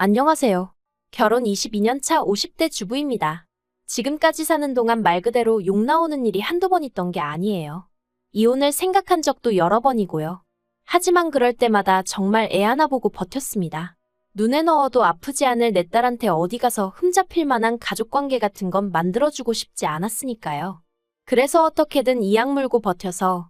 안녕하세요. 결혼 22년 차 50대 주부입니다. 지금까지 사는 동안 말 그대로 욕 나오는 일이 한두 번 있던 게 아니에요. 이혼을 생각한 적도 여러 번이고요. 하지만 그럴 때마다 정말 애 하나 보고 버텼습니다. 눈에 넣어도 아프지 않을 내 딸한테 어디 가서 흠잡힐 만한 가족관계 같은 건 만들어주고 싶지 않았으니까요. 그래서 어떻게든 이악 물고 버텨서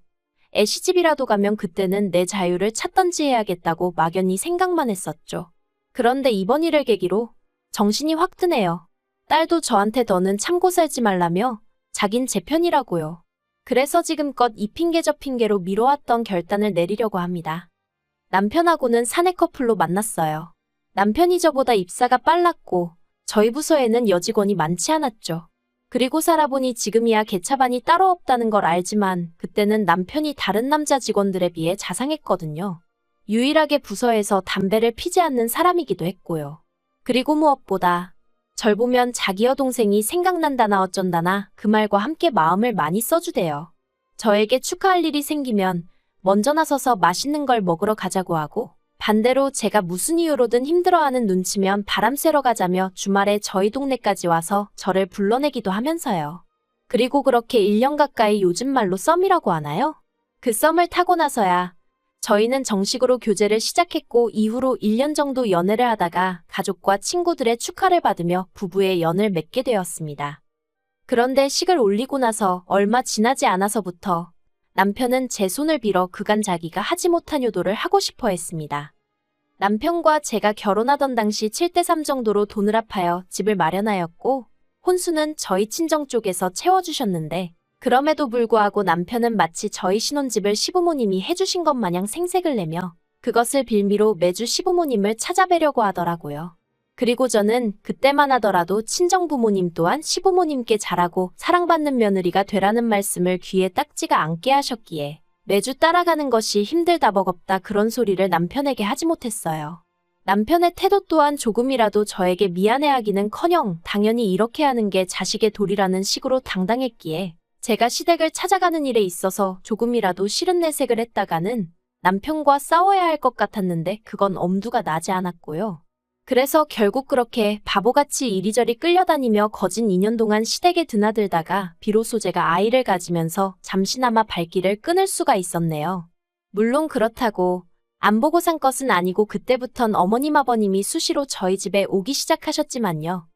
애 시집이라도 가면 그때는 내 자유를 찾던지 해야겠다고 막연히 생각만 했었죠. 그런데 이번 일을 계기로 정신이 확 드네요. 딸도 저한테 더는 참고 살지 말라며 자긴 제 편이라고요. 그래서 지금껏 이 핑계 저 핑계로 미뤄왔던 결단을 내리려고 합니다. 남편하고는 사내 커플로 만났어요. 남편이 저보다 입사가 빨랐고 저희 부서에는 여직원이 많지 않았죠. 그리고 살아보니 지금이야 개차반이 따로 없다는 걸 알지만 그때는 남편이 다른 남자 직원들에 비해 자상했거든요. 유일하게 부서에서 담배를 피지 않는 사람이기도 했고요. 그리고 무엇보다 절 보면 자기 여동생이 생각난다나 어쩐다나 그 말과 함께 마음을 많이 써주대요. 저에게 축하할 일이 생기면 먼저 나서서 맛있는 걸 먹으러 가자고 하고 반대로 제가 무슨 이유로든 힘들어하는 눈치면 바람 쐬러 가자며 주말에 저희 동네까지 와서 저를 불러내기도 하면서요. 그리고 그렇게 1년 가까이 요즘 말로 썸이라고 하나요? 그 썸을 타고 나서야 저희는 정식으로 교제를 시작했고 이후로 1년 정도 연애를 하다가 가족과 친구들의 축하를 받으며 부부의 연을 맺게 되었습니다. 그런데 식을 올리고 나서 얼마 지나지 않아서부터 남편은 제 손을 빌어 그간 자기가 하지 못한 효도를 하고 싶어 했습니다. 남편과 제가 결혼하던 당시 7대3 정도로 돈을 합하여 집을 마련하였고 혼수는 저희 친정 쪽에서 채워주셨는데 그럼에도 불구하고 남편은 마치 저희 신혼집을 시부모님이 해주신 것 마냥 생색을 내며 그것을 빌미로 매주 시부모님을 찾아뵈려고 하더라고요. 그리고 저는 그때만 하더라도 친정부모님 또한 시부모님께 잘하고 사랑받는 며느리가 되라는 말씀을 귀에 딱지가 않게 하셨기에 매주 따라가는 것이 힘들다 버겁다 그런 소리를 남편에게 하지 못했어요. 남편의 태도 또한 조금이라도 저에게 미안해하기는커녕 당연히 이렇게 하는 게 자식의 도리라는 식으로 당당했기에 제가 시댁을 찾아가는 일에 있어서 조금이라도 싫은 내색을 했다가는 남편과 싸워야 할 것 같았는데 그건 엄두가 나지 않았고요. 그래서 결국 그렇게 바보같이 이리저리 끌려다니며 거진 2년 동안 시댁에 드나들다가 비로소 제가 아이를 가지면서 잠시나마 발길을 끊을 수가 있었네요. 물론 그렇다고 안 보고 산 것은 아니고 그때부턴 어머님 아버님이 수시로 저희 집에 오기 시작하셨지만요.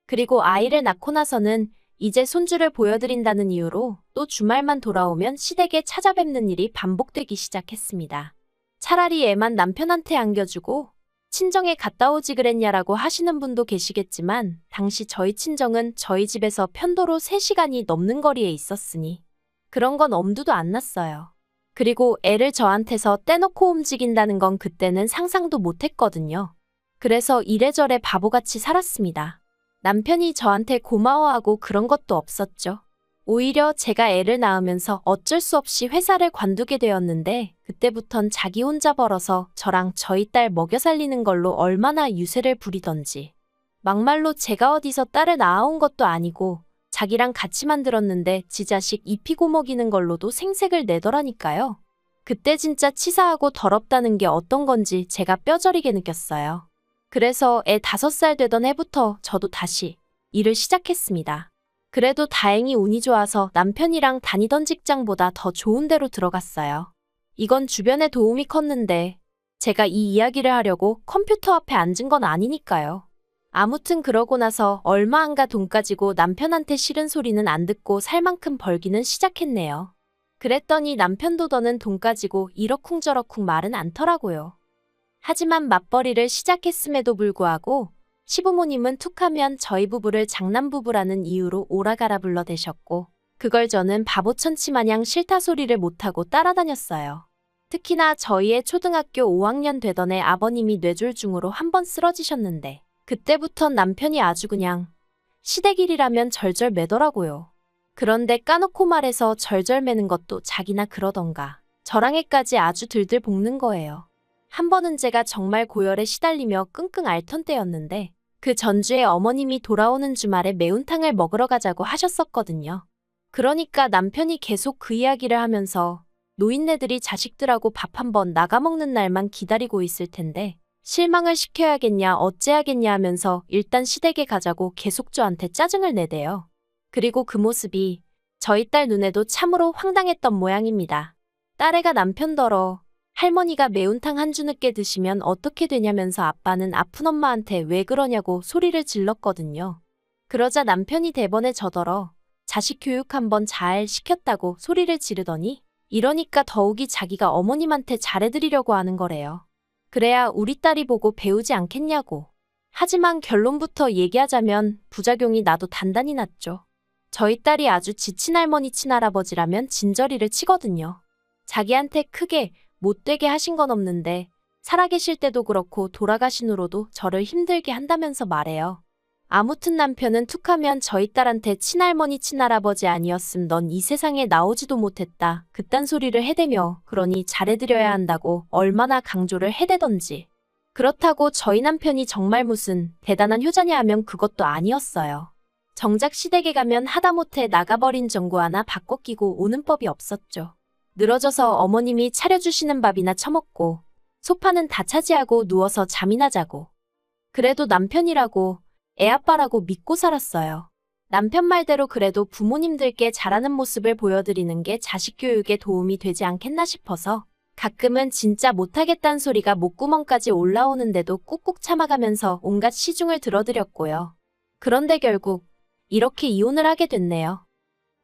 그리고 아이를 낳고 나서는 이제 손주를 보여드린다는 이유로 또 주말만 돌아오면 시댁에 찾아뵙는 일이 반복되기 시작했습니다. 차라리 애만 남편한테 안겨주고 친정에 갔다 오지 그랬냐라고 하시는 분도 계시겠지만 당시 저희 친정은 저희 집에서 편도로 3시간이 넘는 거리에 있었으니 그런 건 엄두도 안 났어요. 그리고 애를 저한테서 떼놓고 움직인다는 건 그때는 상상도 못했거든요. 그래서 이래저래 바보같이 살았습니다. 남편이 저한테 고마워하고 그런 것도 없었죠. 오히려 제가 애를 낳으면서 어쩔 수 없이 회사를 관두게 되었는데 그때부턴 자기 혼자 벌어서 저랑 저희 딸 먹여 살리는 걸로 얼마나 유세를 부리던지. 막말로 제가 어디서 딸을 낳아온 것도 아니고 자기랑 같이 만들었는데 지 자식 입히고 먹이는 걸로도 생색을 내더라니까요. 그때 진짜 치사하고 더럽다는 게 어떤 건지 제가 뼈저리게 느꼈어요. 그래서 애 5살 되던 해부터 저도 다시 일을 시작했습니다. 그래도 다행히 운이 좋아서 남편이랑 다니던 직장보다 더 좋은 데로 들어갔어요. 이건 주변에 도움이 컸는데 제가 이 이야기를 하려고 컴퓨터 앞에 앉은 건 아니니까요. 아무튼 그러고 나서 얼마 안 가 돈 가지고 남편한테 싫은 소리는 안 듣고 살 만큼 벌기는 시작했네요. 그랬더니 남편도 더는 돈 가지고 이러쿵저러쿵 말은 않더라고요. 하지만 맞벌이를 시작했음에도 불구하고 시부모님은 툭하면 저희 부부를 장남부부라는 이유로 오라가라 불러대셨고 그걸 저는 바보천치 마냥 싫다 소리를 못하고 따라다녔어요. 특히나 저희의 초등학교 5학년 되던 해 아버님이 뇌졸중으로 한번 쓰러지셨는데 그때부턴 남편이 아주 그냥 시댁일이라면 절절 매더라고요. 그런데 까놓고 말해서 절절 매는 것도 자기나 그러던가 저랑 애까지 아주 들들 볶는 거예요. 한 번은 제가 정말 고열에 시달리며 끙끙 앓던 때였는데 그 전주에 어머님이 돌아오는 주말에 매운탕을 먹으러 가자고 하셨었거든요. 그러니까 남편이 계속 그 이야기를 하면서 노인네들이 자식들하고 밥 한 번 나가 먹는 날만 기다리고 있을 텐데 실망을 시켜야겠냐 어째야겠냐 하면서 일단 시댁에 가자고 계속 저한테 짜증을 내대요. 그리고 그 모습이 저희 딸 눈에도 참으로 황당했던 모양입니다. 딸애가 남편더러 할머니가 매운탕 한 주 늦게 드시면 어떻게 되냐면서 아빠는 아픈 엄마한테 왜 그러냐고 소리를 질렀거든요. 그러자 남편이 대번에 저더러 자식 교육 한번 잘 시켰다고 소리를 지르더니 이러니까 더욱이 자기가 어머님한테 잘해드리려고 하는 거래요. 그래야 우리 딸이 보고 배우지 않겠냐고. 하지만 결론부터 얘기하자면 부작용이 나도 단단히 났죠. 저희 딸이 아주 지친 할머니 친할아버지라면 진저리를 치거든요. 자기한테 크게 못되게 하신 건 없는데 살아계실 때도 그렇고 돌아가신 후로도 저를 힘들게 한다면서 말해요. 아무튼 남편은 툭하면 저희 딸한테 친할머니 친할아버지 아니었음 넌 이 세상에 나오지도 못했다. 그딴 소리를 해대며 그러니 잘해드려야 한다고 얼마나 강조를 해대던지. 그렇다고 저희 남편이 정말 무슨 대단한 효자냐 하면 그것도 아니었어요. 정작 시댁에 가면 하다못해 나가버린 전구 하나 바꿔 끼고 오는 법이 없었죠. 늘어져서 어머님이 차려주시는 밥이나 처먹고 소파는 다 차지하고 누워서 잠이나 자고. 그래도 남편이라고 애아빠라고 믿고 살았어요. 남편 말대로 그래도 부모님들께 잘하는 모습을 보여드리는 게 자식 교육에 도움이 되지 않겠나 싶어서 가끔은 진짜 못하겠다는 소리가 목구멍까지 올라오는데도 꾹꾹 참아가면서 온갖 시중을 들어드렸고요. 그런데 결국 이렇게 이혼을 하게 됐네요.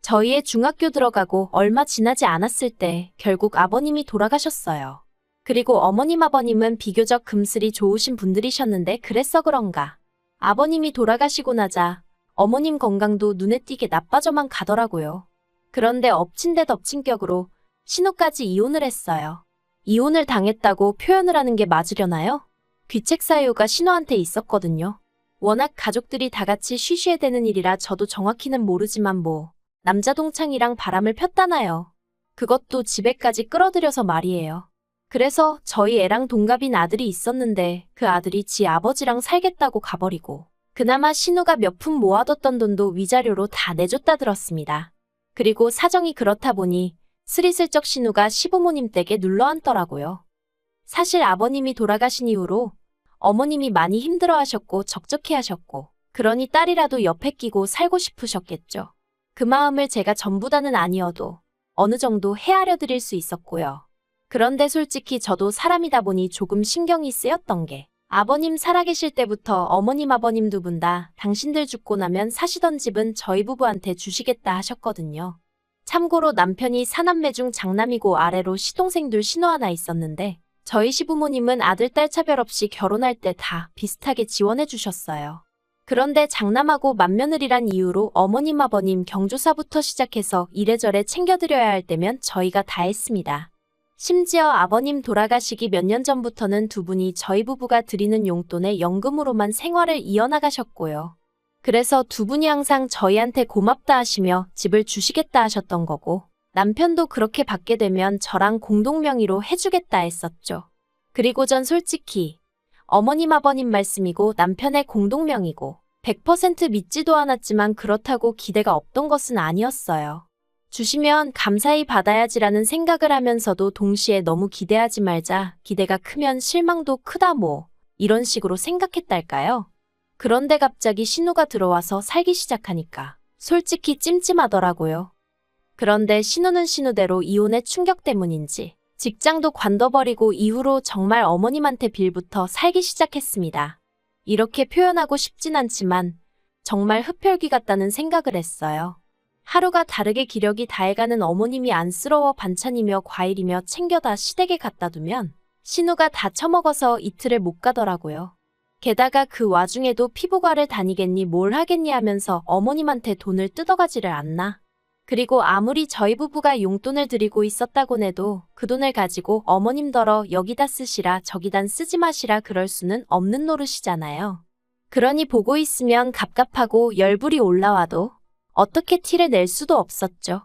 저희 애 중학교 들어가고 얼마 지나지 않았을 때 결국 아버님이 돌아가셨어요. 그리고 어머님 아버님은 비교적 금슬이 좋으신 분들이셨는데 그래서 그런가. 아버님이 돌아가시고 나자 어머님 건강도 눈에 띄게 나빠져만 가더라고요. 그런데 엎친 데 덮친 격으로 신우까지 이혼을 했어요. 이혼을 당했다고 표현을 하는 게 맞으려나요? 귀책 사유가 신우한테 있었거든요. 워낙 가족들이 다 같이 쉬쉬해대는 일이라 저도 정확히는 모르지만 뭐 남자 동창이랑 바람을 폈다나요. 그것도 집에까지 끌어들여서 말이에요. 그래서 저희 애랑 동갑인 아들이 있었는데 그 아들이 지 아버지랑 살겠다고 가버리고 그나마 신우가 몇 푼 모아뒀던 돈도 위자료로 다 내줬다 들었습니다. 그리고 사정이 그렇다 보니 스리슬쩍 신우가 시부모님 댁에 눌러앉더라고요. 사실 아버님이 돌아가신 이후로 어머님이 많이 힘들어하셨고 적적해하셨고 그러니 딸이라도 옆에 끼고 살고 싶으셨겠죠. 그 마음을 제가 전부 다는 아니어도 어느 정도 헤아려 드릴 수 있었고요. 그런데 솔직히 저도 사람이다 보니 조금 신경이 쓰였던 게 아버님 살아계실 때부터 어머님 아버님 두 분 다 당신들 죽고 나면 사시던 집은 저희 부부한테 주시겠다 하셨거든요. 참고로 남편이 사남매 중 장남이고 아래로 시동생들 신우 하나 있었는데 저희 시부모님은 아들 딸 차별 없이 결혼할 때 다 비슷하게 지원해 주셨어요. 그런데 장남하고 맏며느리란 이유로 어머님 아버님 경조사부터 시작해서 이래저래 챙겨드려야 할 때면 저희가 다 했습니다. 심지어 아버님 돌아가시기 몇 년 전부터는 두 분이 저희 부부가 드리는 용돈에 연금으로만 생활을 이어나가셨고요. 그래서 두 분이 항상 저희한테 고맙다 하시며 집을 주시겠다 하셨던 거고 남편도 그렇게 받게 되면 저랑 공동명의로 해주겠다 했었죠. 그리고 전 솔직히 어머님 아버님 말씀이고 남편의 공동명의고 100% 믿지도 않았지만 그렇다고 기대가 없던 것은 아니었어요. 주시면 감사히 받아야지라는 생각을 하면서도 동시에 너무 기대하지 말자, 기대가 크면 실망도 크다 뭐 이런 식으로 생각했달까요? 그런데 갑자기 신우가 들어와서 살기 시작하니까 솔직히 찜찜하더라고요. 그런데 신우는 신우대로 이혼의 충격 때문인지 직장도 관둬버리고 이후로 정말 어머님한테 빌부터 살기 시작했습니다. 이렇게 표현하고 싶진 않지만 정말 흡혈귀 같다는 생각을 했어요. 하루가 다르게 기력이 다해가는 어머님이 안쓰러워 반찬이며 과일이며 챙겨다 시댁에 갖다 두면 신우가 다 처먹어서 이틀을 못 가더라고요. 게다가 그 와중에도 피부과를 다니겠니 뭘 하겠니 하면서 어머님한테 돈을 뜯어가지를 않나. 그리고 아무리 저희 부부가 용돈을 드리고 있었다곤 해도 그 돈을 가지고 어머님더러 여기다 쓰시라 저기단 쓰지 마시라 그럴 수는 없는 노릇이잖아요. 그러니 보고 있으면 갑갑하고 열불이 올라와도 어떻게 티를 낼 수도 없었죠.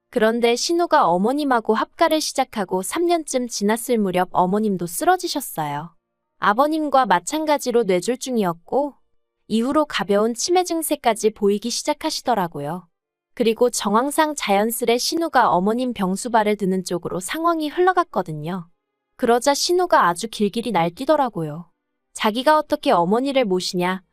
그런데 신우가 어머님하고 합가를 시작하고 3년쯤 지났을 무렵 어머님도 쓰러지셨어요. 아버님과 마찬가지로 뇌졸중이었고 이후로 가벼운 치매 증세까지 보이기 시작하시더라고요. 그리고 정황상 자연스레 신우가 어머님 병수발을 드는 쪽으로 상황이 흘러갔거든요. 그러자 신우가 아주 길길이 날뛰더라고요. 자기가 어떻게 어머니를 모시냐.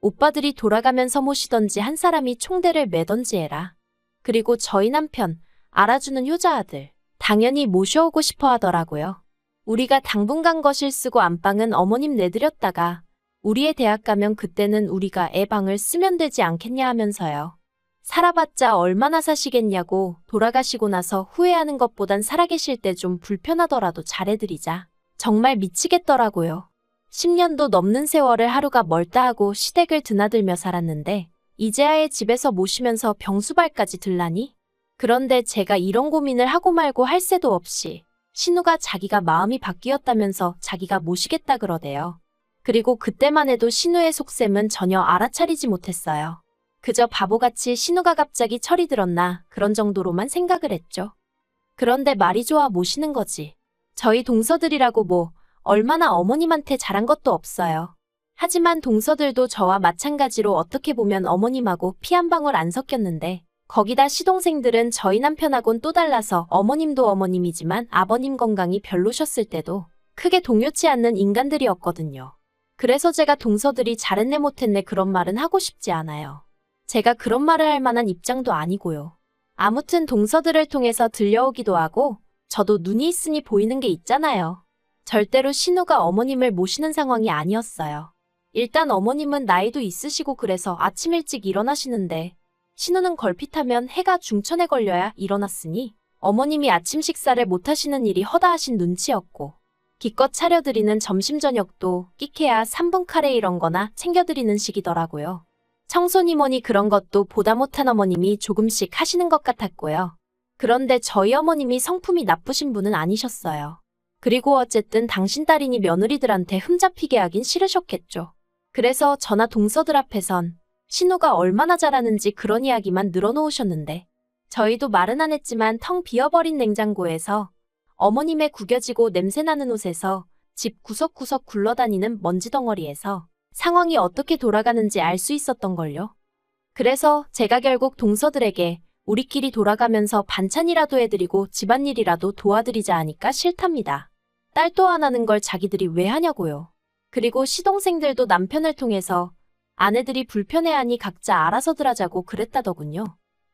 오빠들이 돌아가면서 모시던지 한 사람이 총대를 매던지 해라. 그리고 저희 남편, 알아주는 효자 아들, 당연히 모셔오고 싶어 하더라고요. 우리가 당분간 거실 쓰고 안방은 어머님 내드렸다가 우리의 대학 가면 그때는 우리가 애 방을 쓰면 되지 않겠냐 하면서요. 살아봤자 얼마나 사시겠냐고 돌아가시고 나서 후회하는 것보단 살아계실 때 좀 불편하더라도 잘해드리자. 정말 미치겠더라고요. 10년도 넘는 세월을 하루가 멀다 하고 시댁을 드나들며 살았는데 이제아예 집에서 모시면서 병수발까지 들라니? 그런데 제가 이런 고민을 하고 말고 할 새도 없이 신우가 자기가 마음이 바뀌었다면서 자기가 모시겠다 그러대요. 그리고 그때만 해도 신우의 속셈은 전혀 알아차리지 못했어요. 그저 바보같이 신우가 갑자기 철이 들었나 그런 정도로만 생각을 했죠. 그런데 말이 좋아 모시는 거지. 저희 동서들이라고 뭐 얼마나 어머님한테 잘한 것도 없어요. 하지만 동서들도 저와 마찬가지로 어떻게 보면 어머님하고 피 한 방울 안 섞였는데 거기다 시동생들은 저희 남편하고는 또 달라서 어머님도 어머님이지만 아버님 건강이 별로셨을 때도 크게 동요치 않는 인간들이었거든요. 그래서 제가 동서들이 잘했네 못했네 그런 말은 하고 싶지 않아요. 제가 그런 말을 할 만한 입장도 아니고요. 아무튼 동서들을 통해서 들려오기도 하고 저도 눈이 있으니 보이는 게 있잖아요. 절대로 신우가 어머님을 모시는 상황이 아니었어요. 일단 어머님은 나이도 있으시고 그래서 아침 일찍 일어나시는데 신우는 걸핏하면 해가 중천에 걸려야 일어났으니 어머님이 아침 식사를 못하시는 일이 허다하신 눈치였고 기껏 차려드리는 점심 저녁도 끼케야 3분 카레 이런 거나 챙겨드리는 식이더라고요. 청소니 뭐니 그런 것도 보다 못한 어머님이 조금씩 하시는 것 같았고요. 그런데 저희 어머님이 성품이 나쁘신 분은 아니셨어요. 그리고 어쨌든 당신 딸이니 며느리들한테 흠잡히게 하긴 싫으셨겠죠. 그래서 저나 동서들 앞에선 신우가 얼마나 잘하는지 그런 이야기만 늘어놓으셨는데 저희도 말은 안 했지만 텅 비어버린 냉장고에서 어머님의 구겨지고 냄새나는 옷에서 집 구석구석 굴러다니는 먼지 덩어리에서 상황이 어떻게 돌아가는지 알 수 있었던걸요. 그래서 제가 결국 동서들에게 우리끼리 돌아가면서 반찬이라도 해드리고 집안일이라도 도와드리자 하니까 싫답니다. 딸 또 안 하는 걸 자기들이 왜 하냐고요. 그리고 시동생들도 남편을 통해서 아내들이 불편해하니 각자 알아서들 하자고 그랬다더군요.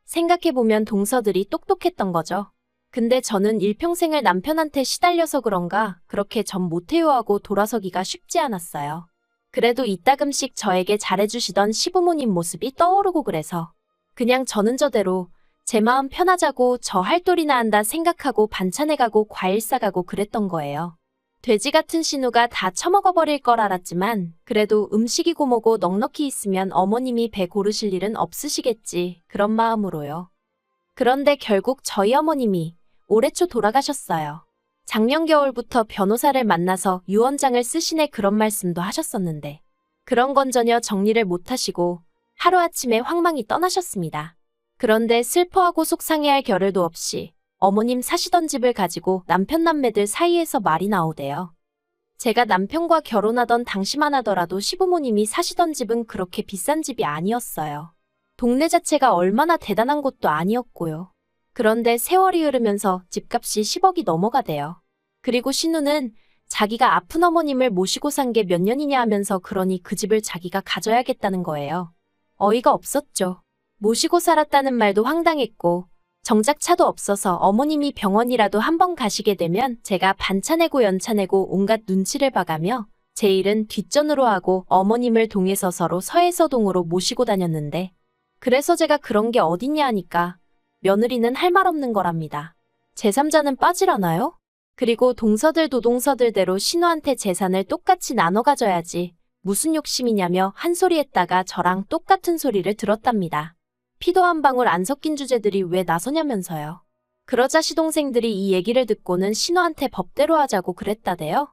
생각해보면 동서들이 똑똑했던 거죠. 근데 저는 일평생을 남편한테 시달려서 그런가 그렇게 전 못해요 하고 돌아서기가 쉽지 않았어요. 그래도 이따금씩 저에게 잘해주시던 시부모님 모습이 떠오르고 그래서 그냥 저는 저대로 제 마음 편하자고 저 할 도리나 한다 생각하고 반찬해가고 과일 싸가고 그랬던 거예요. 돼지 같은 신우가 다 처먹어버릴 걸 알았지만 그래도 음식이고 뭐고 넉넉히 있으면 어머님이 배 고르실 일은 없으시겠지 그런 마음으로요. 그런데 결국 저희 어머님이 올해 초 돌아가셨어요. 작년 겨울부터 변호사를 만나서 유언장을 쓰시네 그런 말씀도 하셨었는데 그런 건 전혀 정리를 못하시고 하루아침에 황망히 떠나셨습니다. 그런데 슬퍼하고 속상해할 겨를도 없이 어머님 사시던 집을 가지고 남편 남매들 사이에서 말이 나오대요. 제가 남편과 결혼하던 당시만 하더라도 시부모님이 사시던 집은 그렇게 비싼 집이 아니었어요. 동네 자체가 얼마나 대단한 곳도 아니었고요. 그런데 세월이 흐르면서 집값이 10억이 넘어가대요. 그리고 신우는 자기가 아픈 어머님을 모시고 산 게 몇 년이냐 하면서 그러니 그 집을 자기가 가져야겠다는 거예요. 어이가 없었죠. 모시고 살았다는 말도 황당했고 정작 차도 없어서 어머님이 병원이라도 한번 가시게 되면 제가 반찬내고 연차내고 온갖 눈치를 봐가며 제 일은 뒷전으로 하고 어머님을 동에서 서로 서해서동으로 모시고 다녔는데 그래서 제가 그런 게 어딨냐 하니까 며느리는 할 말 없는 거랍니다. 제3자는 빠지라나요? 그리고 동서들 도동서들대로 신우한테 재산을 똑같이 나눠 가져야지 무슨 욕심이냐며 한 소리 했다가 저랑 똑같은 소리를 들었답니다. 피도 한 방울 안 섞인 주제들이 왜 나서냐면서요. 그러자 시동생들이 이 얘기를 듣고는 신우한테 법대로 하자고 그랬다대요.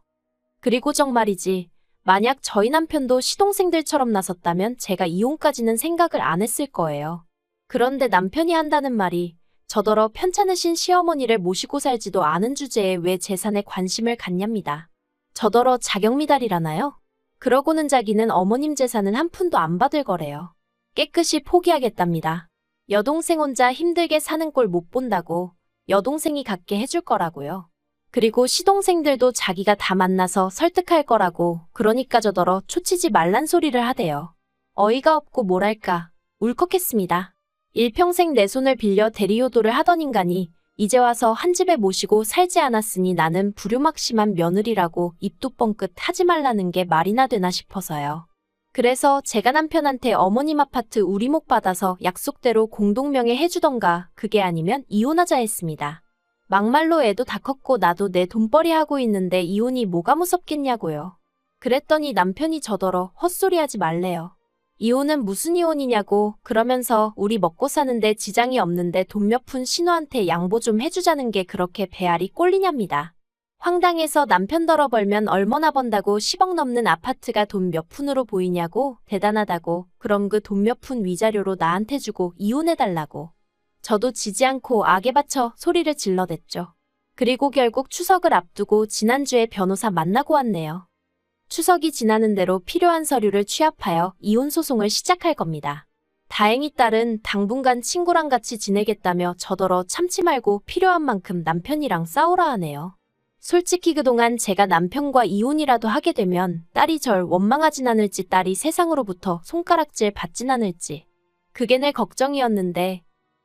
그리고 정말이지 만약 저희 남편도 시동생들처럼 나섰다면 제가 이혼까지는 생각을 안 했을 거예요. 그런데 남편이 한다는 말이 저더러 편찮으신 시어머니를 모시고 살지도 않은 주제에 왜 재산에 관심을 갖냐입니다. 저더러 자격미달이라나요? 그러고는 자기는 어머님 재산은 한 푼도 안 받을 거래요. 깨끗이 포기하겠답니다. 여동생 혼자 힘들게 사는 꼴 못 본다고 여동생이 갖게 해줄 거라고요. 그리고 시동생들도 자기가 다 만나서 설득할 거라고 그러니까 저더러 초치지 말란 소리를 하대요. 어이가 없고 뭐랄까 울컥했습니다. 일평생 내 손을 빌려 대리효도를 하던 인간이 이제 와서 한 집에 모시고 살지 않았으니 나는 불효막심한 며느리라고 입도 뻥끗 하지 말라는 게 말이나 되나 싶어서요. 그래서 제가 남편한테 어머님 아파트 우리목 받아서 약속대로 공동명의 해주던가 그게 아니면 이혼하자 했습니다. 막말로 애도 다 컸고 나도 내 돈벌이 하고 있는데 이혼이 뭐가 무섭겠냐고요. 그랬더니 남편이 저더러 헛소리하지 말래요. 이혼은 무슨 이혼이냐고 그러면서 우리 먹고 사는데 지장이 없는데 돈 몇 푼 신우한테 양보 좀 해주자는 게 그렇게 배알이 꼴리냐입니다. 황당해서 남편더러 벌면 얼마나 번다고 10억 넘는 아파트가 돈 몇 푼으로 보이냐고 대단하다고 그럼 그 돈 몇 푼 위자료로 나한테 주고 이혼해달라고. 저도 지지 않고 악에 받쳐 소리를 질러댔죠. 그리고 결국 추석을 앞두고 지난주에 변호사 만나고 왔네요. 추석이 지나는 대로 필요한 서류를 취합하여 이혼 소송을 시작할 겁니다. 다행히 딸은 당분간 친구랑 같이 지내겠다며 저더러 참지 말고 필요한 만큼 남편이랑 싸우라 하네요. 솔직히 그동안 제가 남편과 이혼이라도 하게 되면 딸이 절 원망하진 않을지 딸이 세상으로부터 손가락질 받진 않을지 그게 내 걱정이었는데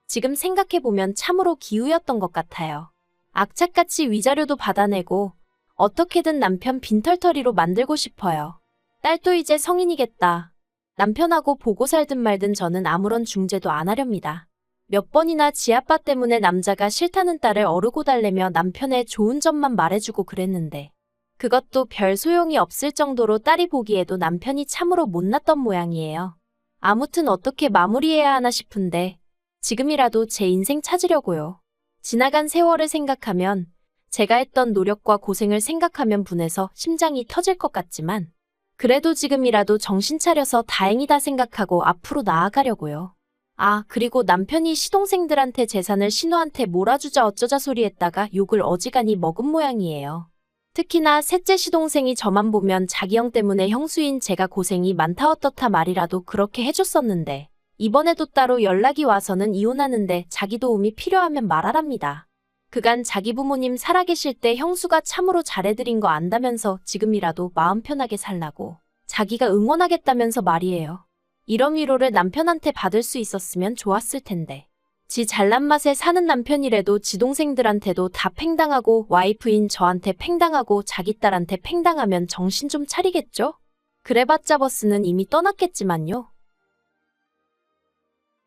지금 생각해보면 참으로 기우였던 것 같아요. 악착같이 위자료도 받아내고 어떻게든 남편 빈털터리로 만들고 싶어요. 딸도 이제 성인이겠다. 남편하고 보고 살든 말든 저는 아무런 중재도 안 하렵니다. 몇 번이나 지아빠 때문에 남자가 싫다는 딸을 어르고 달래며 남편의 좋은 점만 말해주고 그랬는데 그것도 별 소용이 없을 정도로 딸이 보기에도 남편이 참으로 못났던 모양이에요. 아무튼 어떻게 마무리해야 하나 싶은데 지금이라도 제 인생 찾으려고요. 지나간 세월을 생각하면 제가 했던 노력과 고생을 생각하면 분해서 심장이 터질 것 같지만 그래도 지금이라도 정신 차려서 다행이다 생각하고 앞으로 나아가려고요. 아, 그리고 남편이 시동생들한테 재산을 신우한테 몰아주자 어쩌자 소리 했다가 욕을 어지간히 먹은 모양이에요. 특히나 셋째 시동생이 저만 보면 자기 형 때문에 형수인 제가 고생이 많다 어떻다 말이라도 그렇게 해줬었는데 이번에도 따로 연락이 와서는 이혼하는데 자기 도움이 필요하면 말하랍니다. 그간 자기 부모님 살아계실 때 형수가 참으로 잘해드린 거 안다면서 지금이라도 마음 편하게 살라고 자기가 응원하겠다면서 말이에요. 이런 위로를 남편한테 받을 수 있었으면 좋았을 텐데. 지 잘난 맛에 사는 남편이라도 지 동생들한테도 다 팽당하고 와이프인 저한테 팽당하고 자기 딸한테 팽당하면 정신 좀 차리겠죠? 그래봤자 버스는 이미 떠났겠지만요.